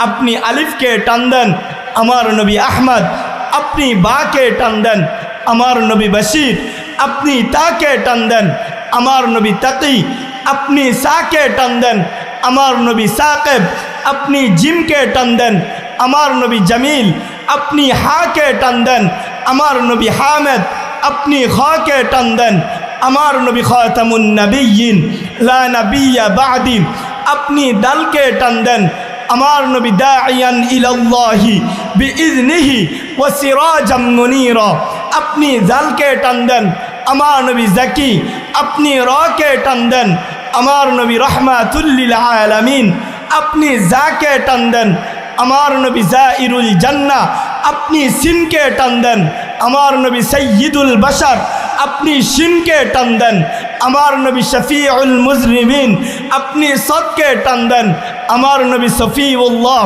আপনি আলিফকে টান দেন আমার নবী আহমদ, আপনি বাকে টান দেন আমার নবী বশির, আপনি তাকে টান দেন আমার নবী তাকি, আপনি সাকে টান দেন আমার নবী সাকিব, আপনি জিমকে টান দেন আমার নবী জামিল, আপনি হাকে টান দেন আমার নবী হামেদ, আপনি খাকে টান দেন আমার নবী খাতামুন নবিয়্যিন লা নবিয়্যা বা'দি, আপনি দালকে টান দেন আমার নবী দাঈয়ান ইলাল্লাহি বিইذনিহি ওয়া সিরাজাম মুনীরা, আপনি জালকে টান দেন আমার নবী জাকি, আপনি রাকে টান দেন আমার নবী রাহমাতুল লিল আলামিন, আপনি জাকে টান দেন আমার নবী জাইরুল জান্নাহ, আপনি সিনকে টান দেন আমার নবী সাইয়্যিদুল বাশার, আপনি শিনকে টান দেন আমার নবী শফিউল মুজরিমিন, আপনি সদকে টান দেন আমার নবী সফিউল্লাহ,